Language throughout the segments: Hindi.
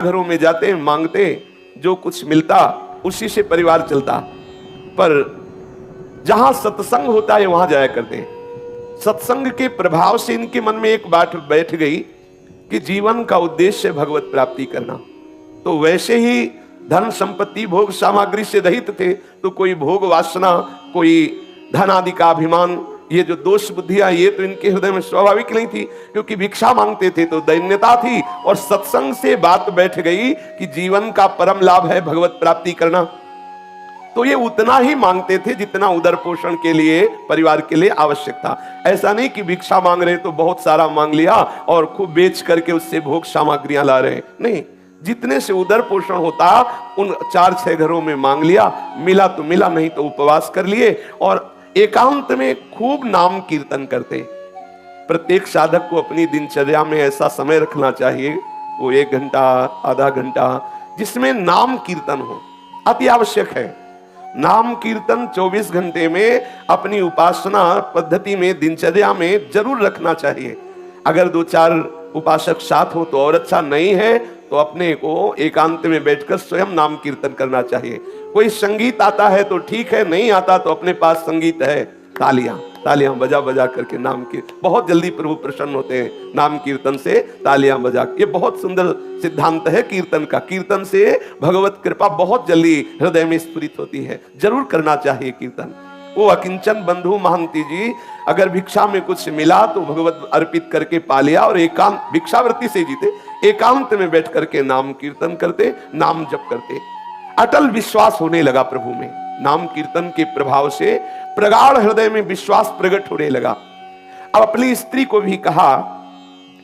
घरों में जाते मांगते, जो कुछ मिलता उसी से परिवार चलता। पर जहां सत्संग होता है वहां जाया करते। सत्संग के प्रभाव से इनके मन में एक बात बैठ गई कि जीवन का उद्देश्य भगवत प्राप्ति करना। तो वैसे ही धन संपत्ति भोग सामग्री से रहित थे, तो कोई भोग वासना, कोई धन आदि का अभिमान, ये जो दोष बुद्धियां, ये तो इनके हृदय में स्वाभाविक नहीं थी, क्योंकि भिक्षा मांगते थे तो दैन्यता थी। और सत्संग से बात बैठ गई कि जीवन का परम लाभ है भगवत प्राप्ति करना, तो ये उतना ही मांगते थे जितना उदर पोषण के लिए, परिवार के लिए आवश्यक था। ऐसा नहीं कि भिक्षा मांग रहे तो बहुत सारा मांग लिया और खूब बेच करके उससे भोग सामग्रियां ला रहे, नहीं, जितने से उदर पोषण होता उन 4-6 घरों में मांग लिया, मिला तो मिला, नहीं तो उपवास कर लिए। और एकांत में खूब नाम कीर्तन करते। प्रत्येक साधक को अपनी दिनचर्या में ऐसा समय रखना चाहिए, वो 1 घंटा, आधा घंटा, जिसमें नाम कीर्तन हो, अति आवश्यक है। नाम कीर्तन 24 घंटे में अपनी उपासना पद्धति में, दिनचर्या में जरूर रखना चाहिए। अगर 2-4 उपासक साथ हो तो और अच्छा, नहीं है तो अपने को एकांत में बैठकर स्वयं नाम कीर्तन करना चाहिए। कोई संगीत आता है तो ठीक है, नहीं आता तो अपने पास संगीत है, तालियां तालियां बजा बजा करके नाम की, बहुत जल्दी प्रभु प्रसन्न होते हैं नाम कीर्तन से, तालियां बजा। ये बहुत सुंदर सिद्धांत है कीर्तन का। कीर्तन से भगवत कृपा बहुत जल्दी हृदय में स्फुरित होती है, जरूर करना चाहिए कीर्तन। वो अकिंचन बंधु महंती जी, अगर भिक्षा में कुछ मिला तो भगवत अर्पित करके पा लिया, और एकांत भिक्षावृत्ति से जीते, एकांत में बैठ करके नाम कीर्तन करते, नाम जप करते। अटल विश्वास होने लगा प्रभु में, नाम कीर्तन के प्रभाव से प्रगाढ़ हृदय में विश्वास प्रकट होने लगा। अब अपनी स्त्री को भी कहा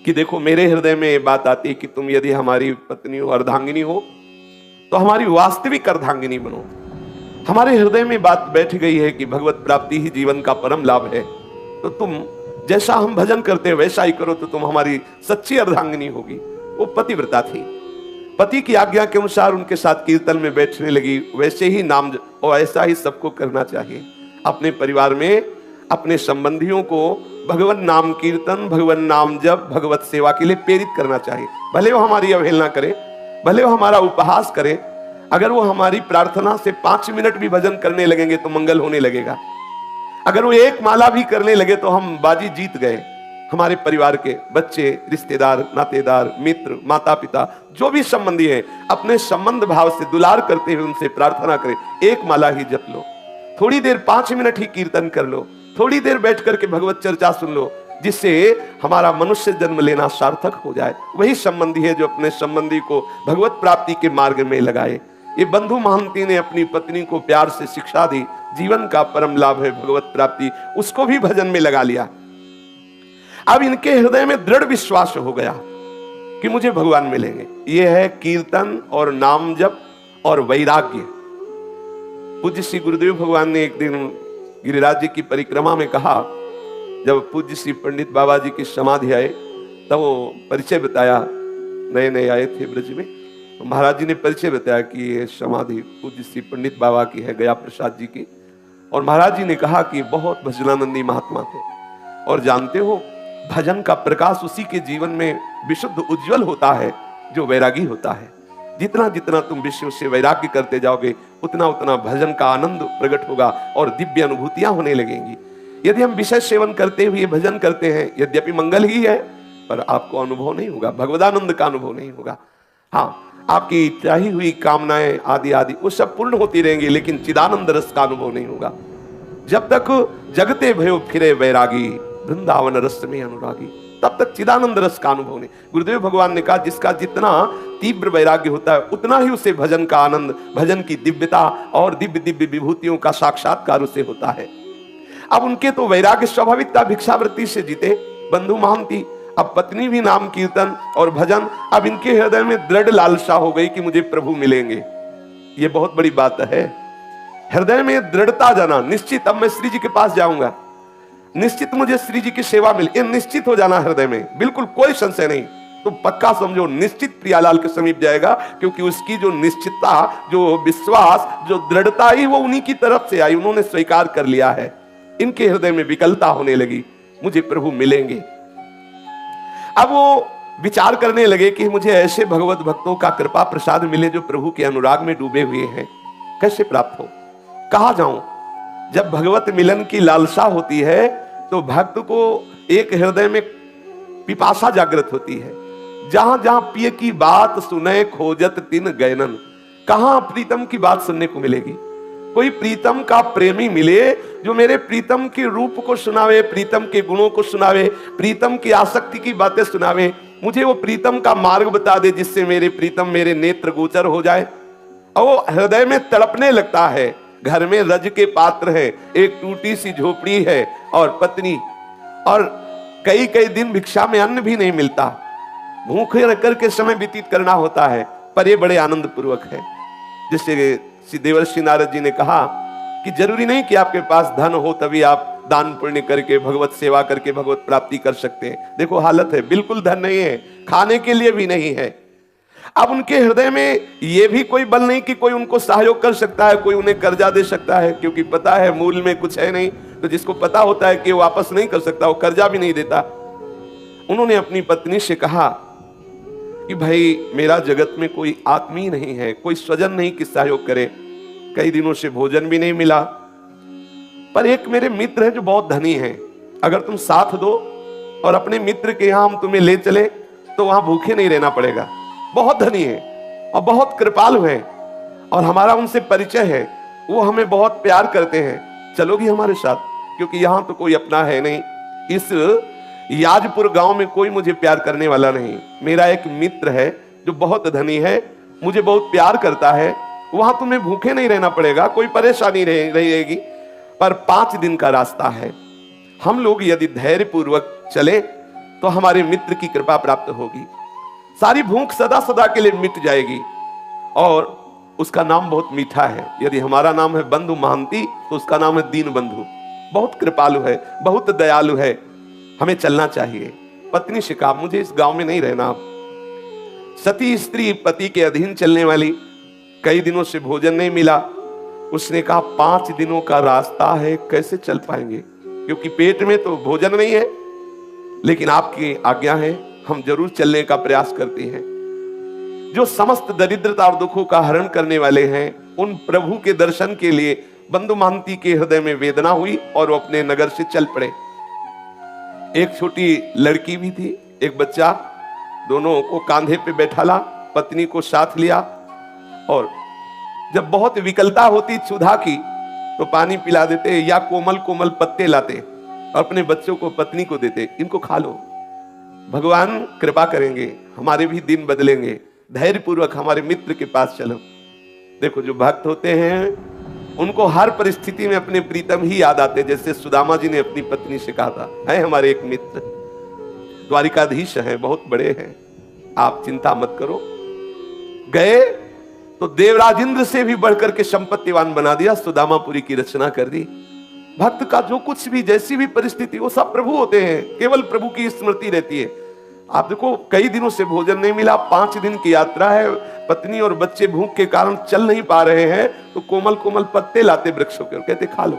कि देखो, मेरे हृदय में ये बात आती है कि तुम यदि हमारी पत्नी हो, अर्धांगिनी हो, तो हमारी वास्तविक अर्धांगिनी बनो। हमारे हृदय में बात बैठ गई है कि भगवत प्राप्ति ही जीवन का परम लाभ है, तो तुम जैसा हम भजन करते हैं वैसा ही करो, तो तुम हमारी सच्ची अर्धांगिनी होगी। वो पतिव्रता थी, पति की आज्ञा के अनुसार उनके साथ कीर्तन में बैठने लगी। वैसे ही नाम, और ऐसा ही सबको करना चाहिए। अपने परिवार में अपने संबंधियों को भगवत नाम कीर्तन, भगवत नाम जप, भगवत सेवा के लिए प्रेरित करना चाहिए। भले वो हमारी अवहेलना करे, भले वो हमारा उपहास करे, अगर वो हमारी प्रार्थना से 5 मिनट भी भजन करने लगेंगे तो मंगल होने लगेगा। अगर वो 1 माला भी करने लगे तो हम बाजी जीत गए। हमारे परिवार के बच्चे, रिश्तेदार, नातेदार, मित्र, माता पिता, जो भी संबंधी है, अपने संबंध भाव से दुलार करते हुए उनसे प्रार्थना करें, 1 माला ही जप लो, थोड़ी देर 5 मिनट ही कीर्तन कर लो, थोड़ी देर बैठ करके भगवत चर्चा सुन लो, जिससे हमारा मनुष्य जन्म लेना सार्थक हो जाए। वही संबंधी है जो अपने संबंधी को भगवत प्राप्ति के मार्ग में लगाए। ये बंधु महंती ने अपनी पत्नी को प्यार से शिक्षा दी, जीवन का परम लाभ है भगवत प्राप्ति, उसको भी भजन में लगा लिया। अब इनके हृदय में दृढ़ विश्वास हो गया कि मुझे भगवान मिलेंगे। यह है कीर्तन और नाम जप और वैराग्य। पूज्य श्री गुरुदेव भगवान ने एक दिन गिरिराज जी की परिक्रमा में कहा, जब पूज्य श्री पंडित बाबा जी की समाधि आए तब वो परिचय बताया, नए नए आए थे ब्रज में, महाराज जी ने परिचय बताया कि ये समाधि पूज्य श्री पंडित बाबा की है, गया प्रसाद जी की। और महाराज जी ने कहा कि बहुत भजनानंदी महात्मा थे, और जानते हो भजन का प्रकाश उसी के जीवन में विशुद्ध उज्जवल होता है जो वैरागी होता है। जितना जितना तुम विषयों से वैराग्य करते जाओगे, उतना उतना भजन का आनंद प्रकट होगा और दिव्य अनुभूतियां होने लगेंगी। यदि हम विषय सेवन करते हुए भजन करते हैं, यद्यपि मंगल ही है, पर आपको अनुभव नहीं होगा, भगवदानंद का अनुभव नहीं होगा। हाँ, आपकी चाही हुई कामनाएं आदि आदि वो सब पूर्ण होती रहेंगी, लेकिन चिदानंद रस का अनुभव नहीं होगा। जब तक जगते भयो फिरे वैरागी, वृंदावन रस में अनुरागी, तब तक चिदानंद रस का अनुभव नहीं। गुरुदेव भगवान ने कहा, जिसका जितना तीव्र वैराग्य होता है उतना ही उसे भजन का आनंद, भजन की दिव्यता और दिव्य दिव्य विभूतियों का साक्षात्कार उसे होता है। अब उनके तो वैराग्य स्वाभाविक था, भिक्षावृत्ति से जीते बंधु महंती। अब पत्नी भी नाम कीर्तन और भजन, अब इनके हृदय में दृढ़ लालसा हो गई कि मुझे प्रभु मिलेंगे। ये बहुत बड़ी बात है, हृदय में दृढ़ता जाना, निश्चित अब मैं श्री जी के पास जाऊंगा, निश्चित मुझे श्री जी की सेवा मिले, ये निश्चित हो जाना हृदय में, बिल्कुल कोई संशय नहीं। तो पक्का समझो निश्चित प्रियालाल के समीप जाएगा, क्योंकि उसकी जो निश्चितता, जो विश्वास, जो दृढ़ता ही वो उन्हीं की तरफ से आई, उन्होंने स्वीकार कर लिया है। इनके हृदय में विकलता होने लगी, मुझे प्रभु मिलेंगे। अब वो विचार करने लगे कि मुझे ऐसे भगवत भक्तों का कृपा प्रसाद मिले जो प्रभु के अनुराग में डूबे हुए हैं, कैसे प्राप्त हो, कहां जाऊं। जब भगवत मिलन की लालसा होती है तो भक्त को एक हृदय में पिपासा जागृत होती है। जहां जहां पिय की बात सुने खोजत तिन गयनन, कहां प्रीतम की बात सुनने को मिलेगी। कोई प्रीतम का प्रेमी मिले जो मेरे प्रीतम के रूप को सुनावे, प्रीतम के गुणों को सुनावे, प्रीतम की आसक्ति की बातें सुनावे, मुझे वो प्रीतम का मार्ग बता दे जिससे मेरे प्रीतम मेरे नेत्र गोचर हो जाए। और वो हृदय में तड़पने लगता है। घर में रज के पात्र है, एक टूटी सी झोपड़ी है और पत्नी, और कई कई दिन भिक्षा में अन्न भी नहीं मिलता, भूखे रह करके समय व्यतीत करना होता है, पर ये बड़े आनंद पूर्वक है। जिससे देवर्षि नारद जी ने कहा कि जरूरी नहीं कि आपके पास धन हो तभी आप दान पुण्य करके भगवत सेवा करके भगवत प्राप्ति कर सकते हैं। देखो हालत है, बिल्कुल धन नहीं है, खाने के लिए भी नहीं है। अब उनके हृदय में यह भी कोई बल नहीं कि कोई उनको सहयोग कर सकता है, कोई उन्हें कर्जा दे सकता है, क्योंकि पता है मूल में कुछ है नहीं। तो जिसको पता होता है कि वो वापस नहीं कर सकता, वो कर्जा भी नहीं देता। उन्होंने अपनी पत्नी से कहा कि भाई मेरा जगत में कोई आत्मीय नहीं है, कोई स्वजन नहीं कि सहयोग करे, कई दिनों से भोजन भी नहीं मिला, पर एक मेरे मित्र है जो बहुत धनी है, अगर तुम साथ दो और अपने मित्र के यहां हम तुम्हें ले चले तो वहां भूखे नहीं रहना पड़ेगा। बहुत धनी है और बहुत कृपालु है और हमारा उनसे परिचय है, वो हमें बहुत प्यार करते हैं, चलोगी हमारे साथ? क्योंकि यहां तो कोई अपना है नहीं, इस याजपुर गांव में कोई मुझे प्यार करने वाला नहीं। मेरा एक मित्र है जो बहुत धनी है, मुझे बहुत प्यार करता है, वहां तुम्हें भूखे नहीं रहना पड़ेगा, कोई परेशानी रहेगी, पर 5 दिन का रास्ता है। हम लोग यदि धैर्य पूर्वक चले तो हमारे मित्र की कृपा प्राप्त होगी, सारी भूख सदा सदा के लिए मिट जाएगी। और उसका नाम बहुत मीठा है, यदि हमारा नाम है बंधु महांती तो उसका नाम है दीन बंधु। बहुत कृपालु है, बहुत दयालु है, हमें चलना चाहिए। पत्नी से कहा मुझे इस गांव में नहीं रहना। सती स्त्री पति के अधीन चलने वाली, कई दिनों से भोजन नहीं मिला। उसने कहा 5 दिनों का रास्ता है, कैसे चल पाएंगे, क्योंकि पेट में तो भोजन नहीं है, लेकिन आपकी आज्ञा है, हम जरूर चलने का प्रयास करते हैं। जो समस्त दरिद्रता और दुखों का हरण करने वाले हैं, उन प्रभु के दर्शन के लिए बंधु महांती के हृदय में वेदना हुई और वो अपने नगर से चल पड़े। एक छोटी लड़की भी थी, एक बच्चा, दोनों को कांधे पे बैठाला, पत्नी को साथ लिया, और जब बहुत विकलता होती क्षुधा की तो पानी पिला देते या कोमल कोमल पत्ते लाते और अपने बच्चों को पत्नी को देते, इनको खा लो, भगवान कृपा करेंगे, हमारे भी दिन बदलेंगे, धैर्य पूर्वक हमारे मित्र के पास चलो। देखो जो भक्त होते हैं उनको हर परिस्थिति में अपने प्रीतम ही याद आते, जैसे सुदामा जी ने अपनी पत्नी से कहा था, है हमारे एक मित्र द्वारिकाधीश हैं, बहुत बड़े हैं, आप चिंता मत करो। गए तो देवराज इंद्र से भी बढ़कर के संपत्तिवान बना दिया, सुदामापुरी की रचना कर दी। भक्त का जो कुछ भी जैसी भी परिस्थिति, वो सब प्रभु होते हैं, केवल प्रभु की स्मृति रहती है। आप देखो कई दिनों से भोजन नहीं मिला, 5 दिन की यात्रा है, पत्नी और बच्चे भूख के कारण चल नहीं पा रहे हैं, तो कोमल कोमल पत्ते लाते वृक्षों के और कहते खा लो,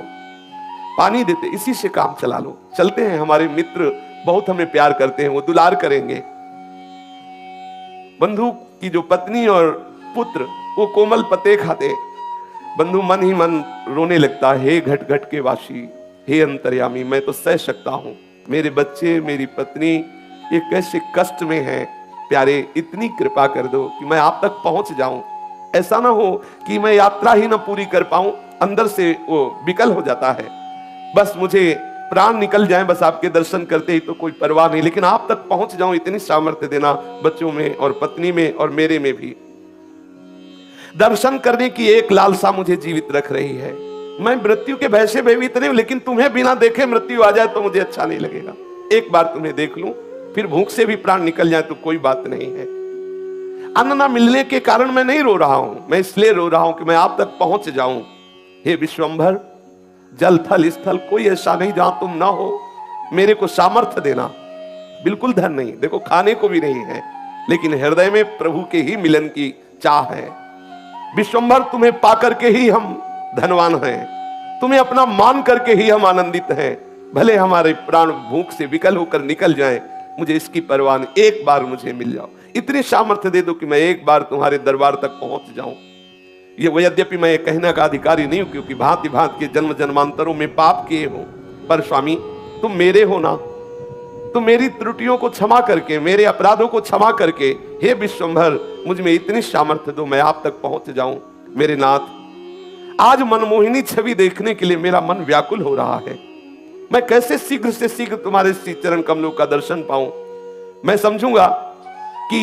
पानी देते, इसी से काम चला लो, चलते हैं, हमारे मित्र बहुत हमें प्यार करते हैं, वो दुलार करेंगे। बंधु की जो पत्नी और पुत्र वो कोमल पत्ते खाते, बंधु मन ही मन रोने लगता, हे घट घट के वासी, हे अंतर्यामी, मैं तो सह सकता हूं, मेरे बच्चे मेरी पत्नी ये कैसे कष्ट में हैं, प्यारे इतनी कृपा कर दो कि मैं आप तक पहुंच जाऊं। ऐसा ना हो कि मैं यात्रा ही ना पूरी कर पाऊं, अंदर से वो विकल हो जाता है, बस मुझे प्राण निकल जाए, बस आपके दर्शन करते ही तो कोई परवाह नहीं, लेकिन आप तक पहुंच जाऊं, इतनी सामर्थ्य देना बच्चों में और पत्नी में और मेरे में भी। दर्शन करने की एक लालसा मुझे जीवित रख रही है, मैं मृत्यु के भय से भयभीत नहीं हूं, लेकिन तुम्हें बिना देखे मृत्यु आ जाए तो मुझे अच्छा नहीं लगेगा। एक बार तुम्हें देख लूं, फिर भूख से भी प्राण निकल जाए तो कोई बात नहीं है। अन्न न मिलने के कारण मैं नहीं रो रहा हूं, मैं इसलिए रो रहा हूं कि मैं आप तक पहुंच जाऊं। हे विश्वंभर, जल थल स्थल कोई ऐसा नहीं जहां तुम ना हो, मेरे को सामर्थ्य देना। बिल्कुल धन नहीं, देखो खाने को भी नहीं है, लेकिन हृदय में प्रभु के ही मिलन की चाह है। विश्वंभर, तुम्हें पाकर के ही हम धनवान हैं, तुम्हें अपना मान करके ही हम आनंदित हैं। भले हमारे प्राण भूख से विकल होकर निकल जाएं, मुझे इसकी परवाह नहीं, एक बार मुझे मिल जाओ, इतनी सामर्थ्य दे दो कि मैं एक बार तुम्हारे दरबार तक पहुंच जाऊं। ये यद्यपि मैं कहने का अधिकारी नहीं हूं, क्योंकि भांति भांति के जन्म जन्मांतरों में पाप किए हो, पर स्वामी तुम मेरे हो ना, तुम मेरी त्रुटियों को क्षमा करके, मेरे अपराधों को क्षमा करके, हे विश्वंभर मुझ में इतनी सामर्थ्य दो मैं आप तक पहुंच जाऊं। मेरे नाथ, आज मनमोहिनी छवि देखने के लिए मेरा मन व्याकुल हो रहा है। मैं कैसे शीघ्र से शीघ्र तुम्हारे श्री चरण कमलों का दर्शन पाऊं। मैं समझूंगा कि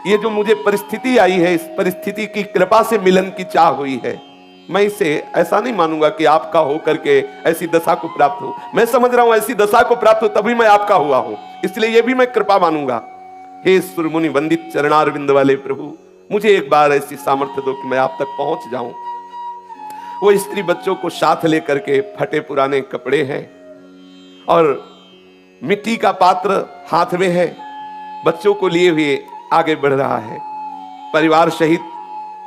ये जो मुझे परिस्थिति आई है, इस परिस्थिति की कृपा से मिलन की चाह हुई है। मैं इसे ऐसा नहीं मानूंगा कि आपका हो करके ऐसी दशा को प्राप्त हो। मैं समझ रहा हूं ऐसी दशा को प्राप्त हो तभी मैं आपका हुआ हूं, इसलिए ये भी मैं कृपा मानूंगा। हे सुरमुनि वंदित चरणारविंद वाले प्रभु, मुझे एक बार ऐसी सामर्थ्य दो कि मैं आप तक पहुंच जाऊं। वो स्त्री बच्चों को साथ लेकर के, फटे पुराने कपड़े हैं और मिट्टी का पात्र हाथ में है, बच्चों को लिए हुए आगे बढ़ रहा है। परिवार सहित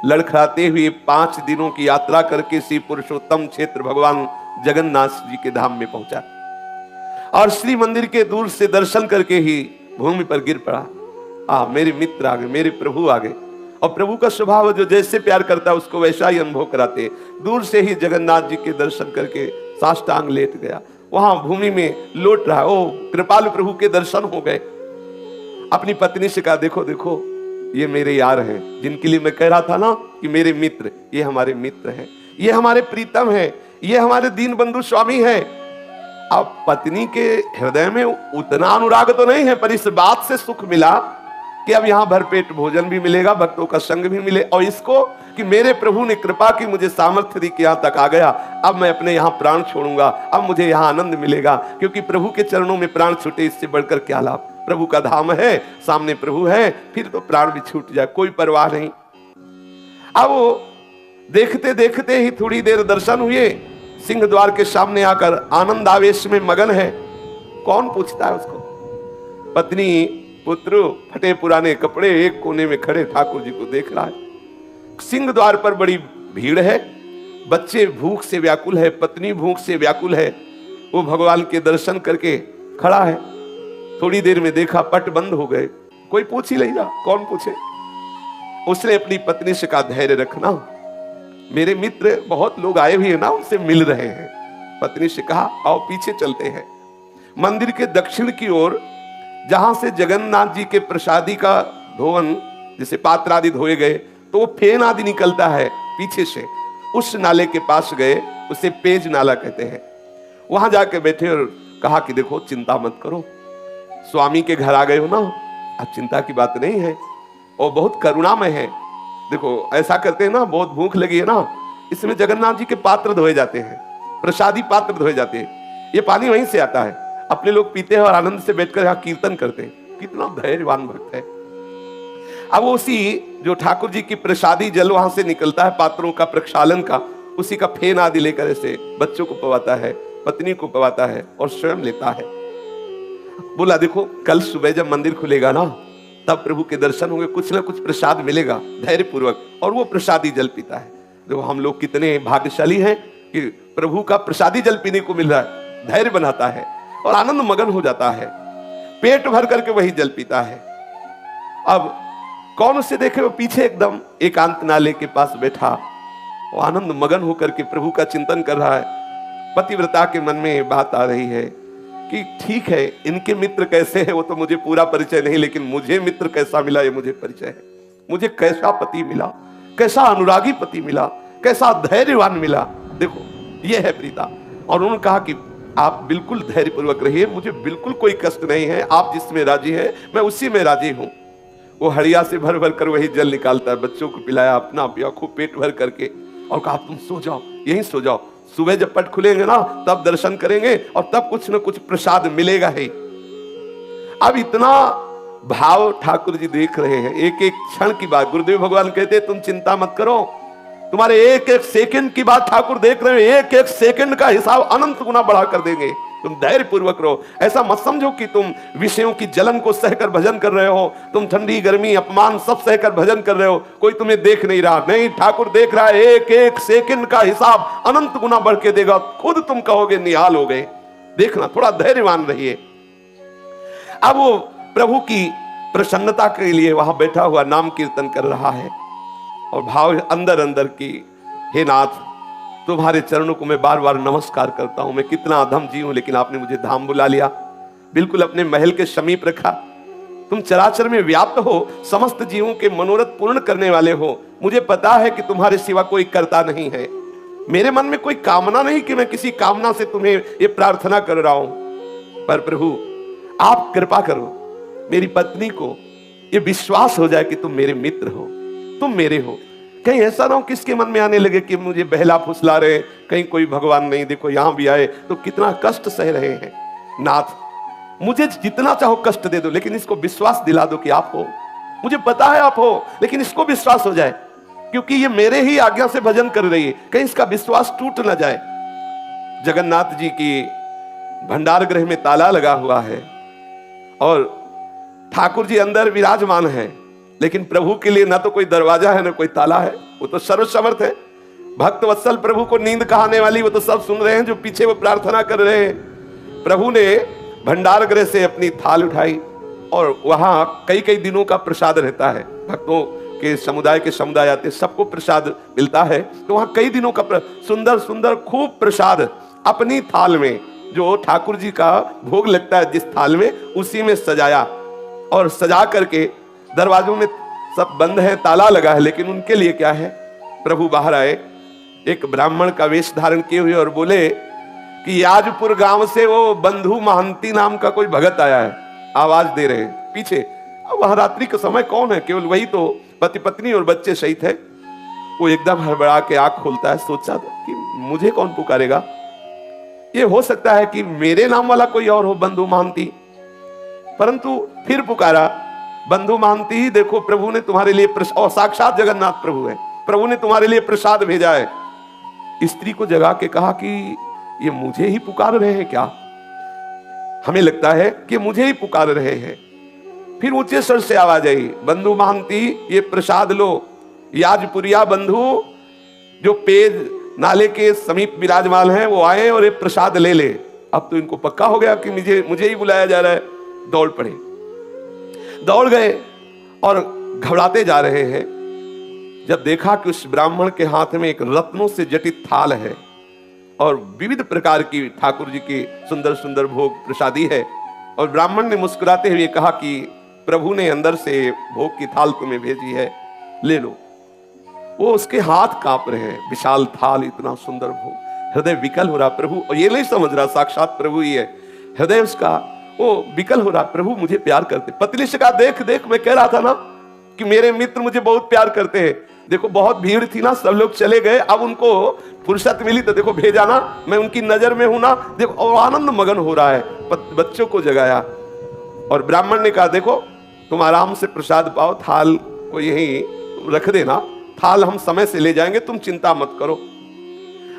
लड़खड़ाते हुए 5 दिनों की यात्रा करके श्री पुरुषोत्तम क्षेत्र भगवान जगन्नाथ जी के धाम में पहुंचा और श्री मंदिर के दूर से दर्शन करके ही भूमि पर गिर पड़ा। मेरे मित्र आ गए, मेरे प्रभु आ गए। और प्रभु का स्वभाव जो जैसे प्यार करता है उसको वैसा ही अनुभव कराते। दूर से ही जगन्नाथ जी के दर्शन करके साष्टांग लेट गया, वहां भूमि में लौट रहा। ओ कृपालु प्रभु के दर्शन हो गए। अपनी पत्नी से कहा, देखो देखो ये मेरे यार हैं, जिनके लिए मैं कह रहा था ना कि मेरे मित्र, ये हमारे मित्र हैं, ये हमारे प्रीतम हैं, ये हमारे दीन बंधु स्वामी हैं। अब पत्नी के हृदय में उतना अनुराग तो नहीं है, पर इस बात से सुख मिला कि अब यहां भरपेट भोजन भी मिलेगा, भक्तों का संग भी मिले, और इसको कि मेरे प्रभु ने कृपा की, मुझे सामर्थ्य दी कि यहां तक आ गया, अब मैं अपने यहां प्राण छोड़ूंगा, अब मुझे यहां आनंद मिलेगा। क्योंकि प्रभु के चरणों में प्राण छूटे इससे बढ़कर क्या लाभ। प्रभु का धाम है, सामने प्रभु है, फिर तो प्राण भी छूट जाए, कोई परवाह नहीं। अब वो देखते देखते ही थोड़ी देर दर्शन हुए, सिंह द्वार के सामने आकर आनंद आवेश में मगन है। कौन पूछता है उसको? पत्नी पुत्र फटे पुराने कपड़े एक कोने में खड़े ठाकुर जी को देख रहा है। सिंह द्वार पर बड़ी भीड़ है, बच्चे भूख से व्याकुल है, पत्नी भूख से व्याकुल है। वो भगवान के दर्शन करके खड़ा है। थोड़ी देर में देखा पट बंद हो गए, कोई पूछ ही नहीं रहा, कौन पूछे। उसने अपनी पत्नी से कहा, धैर्य रखना, मेरे मित्र बहुत लोग आए हुए हैं ना, उनसे मिल रहे हैं। पत्नी से कहा, आओ पीछे चलते हैं। मंदिर के दक्षिण की ओर जहां से जगन्नाथ जी के प्रसादी का धोवन, जिसे पात्र आदि धोए गए, तो वो फेन आदि निकलता है पीछे से, उस नाले के पास गए, उसे पेज नाला कहते हैं। वहां जाके बैठे और कहा कि देखो चिंता मत करो, स्वामी के घर आ गए हो ना, अब चिंता की बात नहीं है, और बहुत करुणामय है। देखो ऐसा करते हैं ना, बहुत भूख लगी है ना, इसमें जगन्नाथ जी के पात्र धोए जाते हैं, प्रसादी पात्र धोए जाते हैं, ये पानी वहीं से आता है, अपने लोग पीते हैं और आनंद से बैठकर यहाँ कीर्तन करते हैं। कितना धैर्यवान भक्त है। अब उसी जो ठाकुर जी की प्रसादी जल वहां से निकलता है, पात्रों का प्रक्षालन का, उसी का फेन आदि लेकर ऐसे बच्चों को पवाता है, पत्नी को पवाता है और स्वयं लेता है। बोला देखो कल सुबह जब मंदिर खुलेगा ना, तब प्रभु के दर्शन होंगे, कुछ ना कुछ प्रसाद मिलेगा धैर्य पूर्वक, और वो प्रसादी जल पीता है। देखो हम लोग कितने भाग्यशाली हैं कि प्रभु का प्रसादी जल पीने को मिल रहा है। धैर्य बनाता है और आनंद मगन हो जाता है, पेट भर करके वही जल पीता है। अब कौन उसे देखे, वो पीछे एकदम एकांत नाले के पास बैठा, वो आनंद मगन होकर के प्रभु का चिंतन कर रहा है। पतिव्रता के मन में बात आ रही है कि ठीक है, इनके मित्र कैसे हैं वो तो मुझे पूरा परिचय नहीं, लेकिन मुझे मित्र कैसा मिला ये मुझे परिचय है। मुझे कैसा पति मिला, कैसा अनुरागी पति मिला, कैसा धैर्यवान मिला। देखो ये है प्रीता। और उन्होंने कहा कि आप बिल्कुल धैर्यपूर्वक रहिए, मुझे बिल्कुल कोई कष्ट नहीं है, आप जिसमें राजी है मैं उसी में राजी हूं। वो हड़िया से भर भर कर वही जल निकालता है, बच्चों को पिलाया, अपना पिया, खूब पेट भर करके, और कहा तुम सो जाओ, यहीं सो जाओ, सुबह जब पट खुलेंगे ना तब दर्शन करेंगे और तब कुछ न कुछ प्रसाद मिलेगा ही। अब इतना भाव ठाकुर जी देख रहे हैं, एक एक क्षण की बात। गुरुदेव भगवान कहते तुम चिंता मत करो, तुम्हारे एक एक सेकंड की बात ठाकुर देख रहे हैं, एक एक सेकंड का हिसाब अनंत गुना बढ़ा कर देंगे। तुम धैर्य पूर्वक रहो। ऐसा मत समझो कि तुम विषयों की जलन को सहकर भजन कर रहे हो, तुम ठंडी गर्मी अपमान सब सहकर भजन कर रहे हो, कोई तुम्हें देख नहीं रहा। नहीं, ठाकुर देख रहा है, एक एक सेकंड का हिसाब अनंत गुना बढ़ के देगा। खुद तुम कहोगे निहाल हो गए। देखना, थोड़ा धैर्यवान रहिए। अब वो प्रभु की प्रसन्नता के लिए वहां बैठा हुआ नाम कीर्तन कर रहा है और भाव अंदर अंदर की, हे नाथ तुम्हारे चरणों को मैं बार बार नमस्कार करता हूं। मैं कितना अधम जीव हूं, लेकिन आपने मुझे धाम बुला लिया, बिल्कुल अपने महल के समीप रखा। तुम चराचर में व्याप्त हो, समस्त जीवों के मनोरथ पूर्ण करने वाले हो। मुझे पता है कि तुम्हारे सिवा कोई करता नहीं है। मेरे मन में कोई कामना नहीं कि मैं किसी कामना से तुम्हें ये प्रार्थना कर रहा हूं, पर प्रभु आप कृपा करो, मेरी पत्नी को ये विश्वास हो जाए कि तुम मेरे मित्र हो, तुम मेरे हो। कहीं ऐसा ना हो किसके मन में आने लगे कि मुझे बहला फुसला रहे, कहीं कोई भगवान नहीं, देखो यहां भी आए तो कितना कष्ट सह रहे हैं। नाथ मुझे जितना चाहो कष्ट दे दो, लेकिन इसको विश्वास दिला दो कि आप हो। मुझे पता है आप हो, लेकिन इसको विश्वास हो जाए, क्योंकि ये मेरे ही आज्ञा से भजन कर रही है, कहीं इसका विश्वास टूट ना जाए। जगन्नाथ जी की भंडार गृह में ताला लगा हुआ है और ठाकुर जी अंदर विराजमान है, लेकिन प्रभु के लिए ना तो कोई दरवाजा है ना कोई ताला है। वो तो सर्वसमर्थ है। भक्त वत्सल प्रभु को नींद कहाने वाली वो तो सब सुन रहे हैं जो पीछे वो प्रार्थना कर रहे हैं। प्रभु ने भंडार गृह से अपनी थाल उठाई और वहां कई कई दिनों का प्रसाद रहता है। भक्तों के समुदाय आते, सबको प्रसाद मिलता है, तो वहां कई दिनों का सुंदर सुंदर खूब प्रसाद अपनी थाल में, जो ठाकुर जी का भोग लगता है जिस थाल में, उसी में सजाया और सजा करके दरवाजों में सब बंद है, ताला लगा है, लेकिन उनके लिए क्या है, प्रभु बाहर आए एक ब्राह्मण का वेश धारण किए हुए और बोले कि याजपुर गांव से वो बंधु महंती नाम का कोई भगत आया है, आवाज दे रहे हैं पीछे। अब वह रात्रि का समय कौन है, केवल वही तो पति पत्नी और बच्चे सहित है। वो एकदम हड़बड़ा के आंख खोलता है, सोचा कि मुझे कौन पुकारेगा, ये हो सकता है कि मेरे नाम वाला कोई और हो, बंधु महंती। परंतु फिर पुकारा, बंधु महंती ही देखो प्रभु ने तुम्हारे लिए और साक्षात जगन्नाथ प्रभु है, प्रभु ने तुम्हारे लिए प्रसाद भेजा है। स्त्री को जगा के कहा कि ये मुझे ही पुकार रहे हैं क्या, हमें लगता है कि मुझे ही पुकार रहे हैं। फिर ऊंचे स्वर से आवाज आई, बंधु महंती ये प्रसाद लो, याजपुरिया बंधु जो पेज नाले के समीप विराजमान है वो आए और ये प्रसाद ले ले। अब तो इनको पक्का हो गया कि मुझे ही बुलाया जा रहा है। दौड़ पड़े, दौड़ गए और घबराते जा रहे हैं। जब देखा कि उस ब्राह्मण के हाथ में एक रत्नों से जटित थाल है और विविध प्रकार की ठाकुर जी की सुंदर सुंदर भोग प्रसादी है, और ब्राह्मण ने मुस्कुराते हुए कहा कि प्रभु ने अंदर से भोग की थाल तुम्हें भेजी है, ले लो। वो उसके हाथ कांप रहे हैं, विशाल थाल, इतना सुंदर भोग, हृदय विकल हो रहा प्रभु, और ये नहीं समझ रहा साक्षात प्रभु ही है। हृदय उसका वो विकल हो रहा, प्रभु मुझे प्यार करते। पत्नी से कहा, देख देख मैं कह रहा था ना कि मेरे मित्र मुझे बहुत प्यार करते हैं। देखो बहुत भीड़ थी ना, सब लोग चले गए, अब उनको फुर्सत मिली तो देखो भेजा ना, मैं उनकी नजर में हूं ना, देखो। और आनंद मगन हो रहा है, बच्चों को जगाया और ब्राह्मण ने कहा, देखो तुम आराम से प्रसाद पाओ, थाल को यहीं रख देना, थाल हम समय से ले जाएंगे, तुम चिंता मत करो।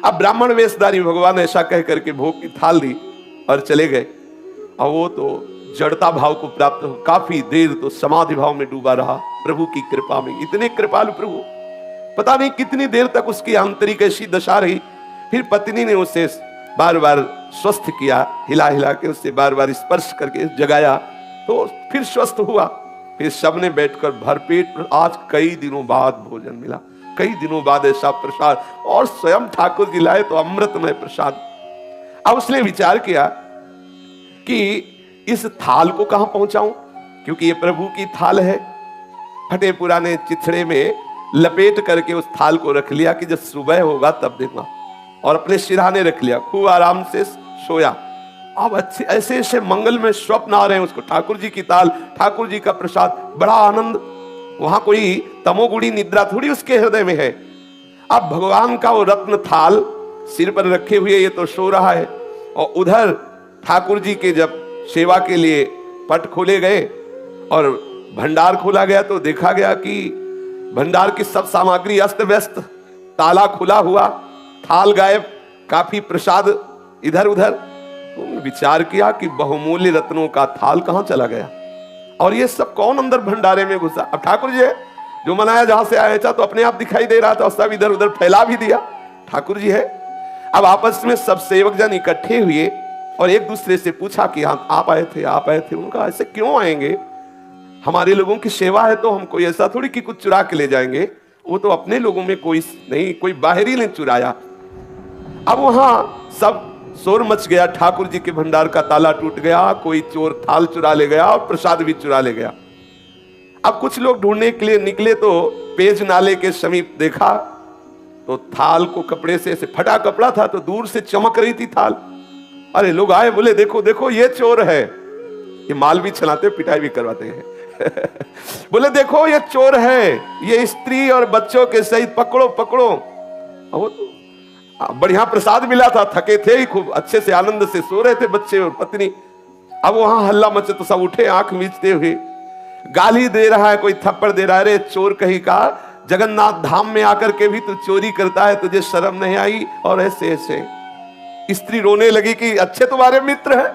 अब ब्राह्मण वेशधारी भगवान ऐसा कह करके भोग की थाल दी और चले गए। और वो तो जड़ता भाव को प्राप्त हो, काफी देर तो समाधि भाव में डूबा रहा। प्रभु की कृपा में, इतने कृपालु प्रभु, पता नहीं कितनी देर तक उसकी आंतरिक ऐसी दशा रही। फिर पत्नी ने उसे बार बार स्वस्थ किया, हिला हिला के उससे बार बार स्पर्श करके जगाया, तो फिर स्वस्थ हुआ। फिर सबने बैठकर भरपेट, आज कई दिनों बाद भोजन मिला, कई दिनों बाद ऐसा प्रसाद, और स्वयं ठाकुर जी लाए तो अमृतमय प्रसाद। अब उसने विचार किया कि इस थाल को कहां पहुंचाऊं, क्योंकि ये प्रभु की थाल है। फटे पुराने चिथड़े में लपेट करके उस थाल को रख लिया कि जब सुबह होगा तब देखना, और अपने सिरहाने रख लिया, खूब आराम से सोया। अब अच्छे ऐसे ऐसे मंगल में स्वप्न आ रहे हैं उसको, ठाकुर जी की ताल, ठाकुर जी का प्रसाद, बड़ा आनंद। वहां कोई तमोगुणी निद्रा थोड़ी उसके हृदय में है। अब भगवान का वो रत्न थाल सिर पर रखे हुए ये तो सो रहा है, और उधर ठाकुर जी के जब सेवा के लिए पट खोले गए और भंडार खोला गया तो देखा गया कि भंडार की सब सामग्री अस्त व्यस्त, ताला खुला हुआ, थाल गायब, काफी प्रसाद इधर उधर। तुमने विचार किया कि बहुमूल्य रत्नों का थाल कहां चला गया, और ये सब कौन अंदर भंडारे में घुसा। अब ठाकुर जी है, जो मनाया जहां से आया था तो अपने आप दिखाई दे रहा था, और सब इधर उधर फैला भी दिया, ठाकुर जी है। अब आपस में सब सेवक जन इकट्ठे हुए और एक दूसरे से पूछा कि आप आए थे, आप आए थे। उनका ऐसे क्यों आएंगे, हमारे लोगों की सेवा है तो हम कोई ऐसा थोड़ी कि कुछ चुरा के ले जाएंगे, वो तो अपने लोगों में कोई नहीं, कोई बाहरी नहीं चुराया। अब वहां सब शोर मच गया, ठाकुर जी के भंडार का ताला टूट गया, कोई चोर थाल चुरा ले गया और प्रसाद भी चुरा ले गया। अब कुछ लोग ढूंढने के लिए निकले तो पेज नाले के समीप देखा तो थाल को कपड़े से फटा कपड़ा था तो दूर से चमक रही थी थाल। अरे लोग आए, बोले देखो देखो ये चोर है। ये माल भी चलाते, पिटाई भी करवाते हैं। बोले देखो ये चोर है, ये स्त्री और बच्चों के सहित पकड़ो पकड़ो। वो तो बढ़िया प्रसाद मिला था, थके थे ही, खूब अच्छे से आनंद से सो रहे थे बच्चे और पत्नी। अब वहां हल्ला मचे तो सब उठे आंख मीचते हुए, गाली दे रहा है, कोई थप्पड़ दे रहा है, अरे चोर कहीं का, जगन्नाथ धाम में आकर के भी तू चोरी करता है, तुझे शर्म नहीं आई। और ऐसे ऐसे स्त्री रोने लगी कि अच्छे तुम्हारे मित्र हैं,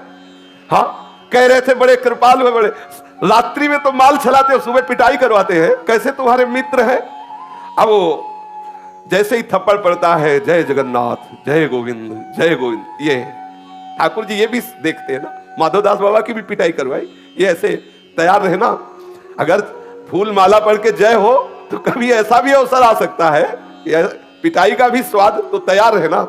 हाँ कह रहे थे बड़े कृपालु है, बड़े रात्रि में तो माल चलाते हो, सुबह पिटाई करवाते हैं, कैसे तुम्हारे मित्र हैं। अब वो जैसे ही थप्पड़ पड़ता है, जय जगन्नाथ जय गोविंद जय गोविंद, ये ठाकुर जी ये भी देखते हैं ना, माधवदास बाबा की भी पिटाई करवाई, ये ऐसे तैयार रहे ना। अगर फूल माला पढ़ के जय हो तो कभी ऐसा भी अवसर आ सकता है, पिटाई का भी स्वाद, तो तैयार है ना।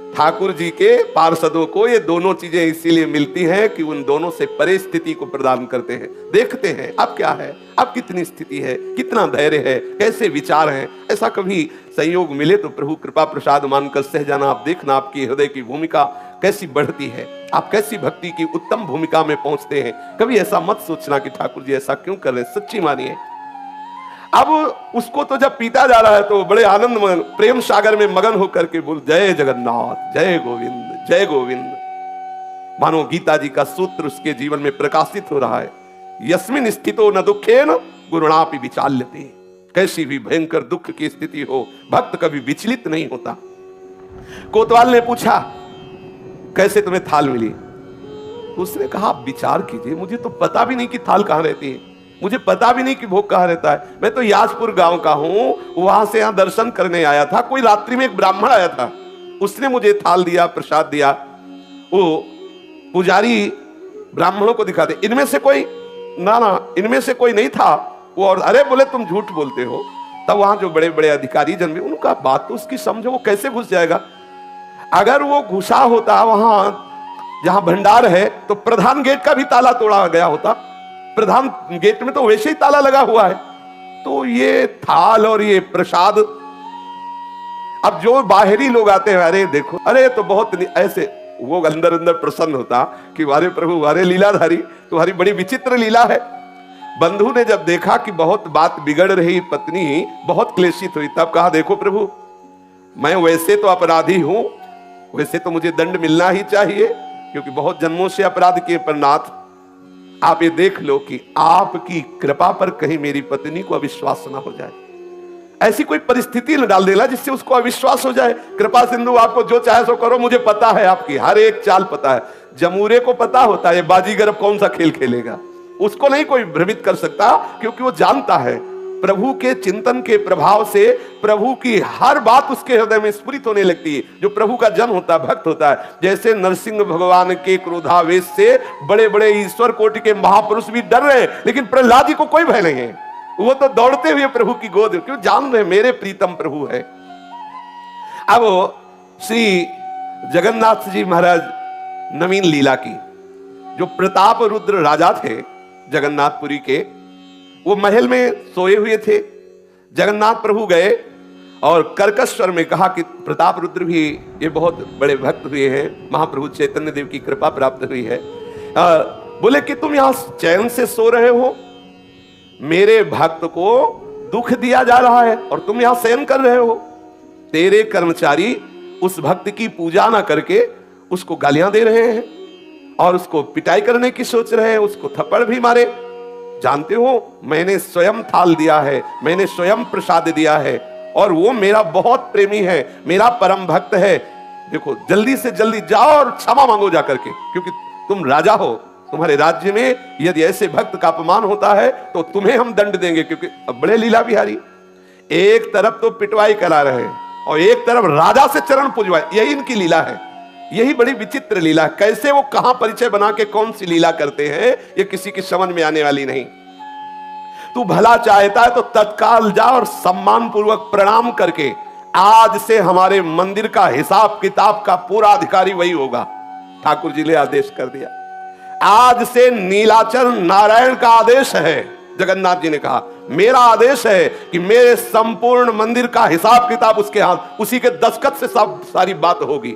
ठाकुर जी के पार्षदों को ये दोनों चीजें इसीलिए मिलती हैं कि उन दोनों से परे स्थिति को प्रदान करते हैं, देखते हैं अब क्या है, अब कितनी स्थिति है, कितना धैर्य है, कैसे विचार हैं। ऐसा कभी संयोग मिले तो प्रभु कृपा प्रसाद मानकर सह जाना। आप देखना आपकी हृदय की भूमिका कैसी बढ़ती है, आप कैसी भक्ति की उत्तम भूमिका में पहुंचते हैं। कभी ऐसा मत सोचना कि ठाकुर जी ऐसा क्यों कर रहे हैं, सच्ची मानिए। अब उसको तो जब पीटा जा रहा है तो बड़े आनंद मगन, प्रेम सागर में मगन होकर के बोल जय जगन्नाथ जय गोविंद जय गोविंद। मानो गीता जी का सूत्र उसके जीवन में प्रकाशित हो रहा है, यस्मिन स्थितो न दुखेन गुरुणापि विचाल्यते। कैसी भी भयंकर दुख की स्थिति हो, भक्त कभी विचलित नहीं होता। कोतवाल ने पूछा कैसे तुम्हें थाल मिली, उसने कहा विचार कीजिए, मुझे तो पता भी नहीं कि थाल कहां रहती है, मुझे पता भी नहीं कि भोग कहां रहता है। मैं तो याजपुर गांव का हूं, वहां से यहां दर्शन करने आया था। कोई रात्रि में एक ब्राह्मण आया था, उसने मुझे थाल दिया, प्रसाद दिया। वो पुजारी ब्राह्मणों को दिखाते, इनमें से कोई ना इनमें से कोई नहीं था वो। और अरे बोले तुम झूठ बोलते हो। तब वहां जो बड़े बड़े अधिकारी जन भी, उनका बात तो उसकी समझो, वो कैसे घुस जाएगा। अगर वो घुसा होता वहां जहां भंडार है तो प्रधान गेट का भी ताला तोड़ा गया होता। प्रधान गेट में तो वैसे ही ताला लगा हुआ है। तो ये थाल और ये प्रसाद, अब जो बाहरी लोग आते हैं, अरे देखो, अरे तो बहुत ऐसे, वो अंदर अंदर प्रसन्न होता कि वारे प्रभु वारे लीलाधारी, तुम्हारी बड़ी विचित्र लीला है। बंधु ने जब देखा कि बहुत बात बिगड़ रही, पत्नी बहुत क्लेशित हुई, तब कहा देखो प्रभु, मैं वैसे तो अपराधी हूं, वैसे तो मुझे दंड मिलना ही चाहिए क्योंकि बहुत जन्मों से अपराध किए, पर नाथ आप ये देख लो कि आपकी कृपा पर कहीं मेरी पत्नी को अविश्वास ना हो जाए। ऐसी कोई परिस्थिति न डाल देना जिससे उसको अविश्वास हो जाए। कृपा सिंधु आपको जो चाहे सो करो, मुझे पता है आपकी हर एक चाल पता है। जमूरे को पता होता है बाजीगर कौन सा खेल खेलेगा, उसको नहीं कोई भ्रमित कर सकता क्योंकि वो जानता है प्रभु के चिंतन के प्रभाव से प्रभु की हर बात उसके हृदय में स्फुरित होने लगती है। जो प्रभु का जन होता है, भक्त होता है, जैसे नरसिंह भगवान के क्रोधावेश से बड़े बड़े ईश्वर कोटि के महापुरुष भी डर रहे हैं, लेकिन प्रहलाद जी को कोई भय नहीं है। वो तो दौड़ते हुए प्रभु की गोद, क्यों जान रहे मेरे प्रीतम प्रभु है। अब श्री जगन्नाथ जी महाराज नवीन लीला की, जो प्रताप रुद्र राजा थे जगन्नाथपुरी के, वो महल में सोए हुए थे। जगन्नाथ प्रभु गए और कर्कश स्वर में कहा कि प्रताप रुद्र भी ये बहुत बड़े भक्त हुए हैं, महाप्रभु चैतन्य देव की कृपा प्राप्त हुई है। बोले कि तुम यहां चैन से सो रहे हो, मेरे भक्त को दुख दिया जा रहा है और तुम यहां शयन कर रहे हो। तेरे कर्मचारी उस भक्त की पूजा ना करके उसको गालियां दे रहे हैं और उसको पिटाई करने की सोच रहे हैं, उसको थप्पड़ भी मारे। जानते हो मैंने स्वयं थाल दिया है, मैंने स्वयं प्रसाद दिया है और वो मेरा बहुत प्रेमी है, मेरा परम भक्त है। देखो जल्दी से जल्दी जाओ और क्षमा मांगो जाकर के, क्योंकि तुम राजा हो, तुम्हारे राज्य में यदि ऐसे भक्त का अपमान होता है तो तुम्हें हम दंड देंगे। क्योंकि अब बड़े लीला बिहारी, एक तरफ तो पिटवाई करा रहे हैं और एक तरफ राजा से चरण पूजवाए, यही इनकी लीला है। यही बड़ी विचित्र लीला। कैसे वो कहां परिचय बना के कौन सी लीला करते हैं, ये किसी की समझ में आने वाली नहीं। तू भला चाहता है तो तत्काल जा और सम्मान पूर्वक प्रणाम करके आज से हमारे मंदिर का हिसाब किताब का पूरा अधिकारी वही होगा। ठाकुर जी ने आदेश कर दिया। आज से नीलाचल नारायण का आदेश है। जगन्नाथ जी ने कहा मेरा आदेश है कि मेरे संपूर्ण मंदिर का हिसाब किताब उसके हाथ, उसी के दस्तखत से सब सारी बात होगी।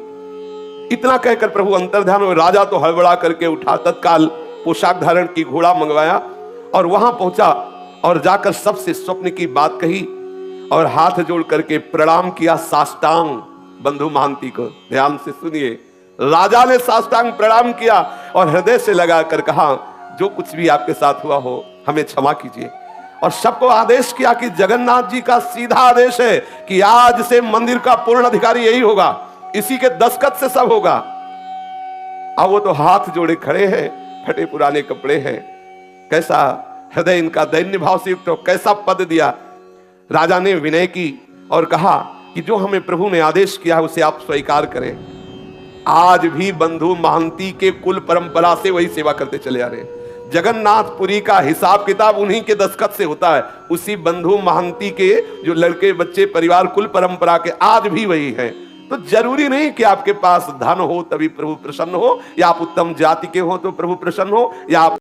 इतना कहकर प्रभु अंतर्ध्यान हुए। राजा तो हड़बड़ा करके उठा, तत्काल पोशाक धारण की घोड़ा मंगवाया और वहां पहुंचा और जाकर सबसे स्वप्न की बात कही और हाथ जोड़ करके प्रणाम किया साष्टांग। बंधु महांती को ध्यान से सुनिए, राजा ने साष्टांग प्रणाम किया और हृदय से लगाकर कहा जो कुछ भी आपके साथ हुआ हो हमें क्षमा कीजिए। और सबको आदेश किया कि जगन्नाथ जी का सीधा आदेश है कि आज से मंदिर का पूर्ण अधिकारी यही होगा, इसी के दस्तखत से सब होगा। अब वो तो हाथ जोड़े खड़े हैं, फटे पुराने कपड़े हैं, कैसा हृदय इनका दैन्य भाव से युक्त हो, कैसा पद दिया। राजा ने विनय की और कहा कि जो हमें प्रभु ने आदेश किया है उसे आप स्वीकार करें। आज भी बंधु महांती के कुल परंपरा से वही सेवा करते चले आ रहे। जगन्नाथपुरी का हिसाब किताब उन्हीं के दस्तखत से होता है, उसी बंधु महांती के जो लड़के बच्चे परिवार कुल परंपरा के आज भी वही है। तो जरूरी नहीं कि आपके पास धन हो तभी प्रभु प्रसन्न हो, या आप उत्तम जाति के हो तो प्रभु प्रसन्न हो, या आप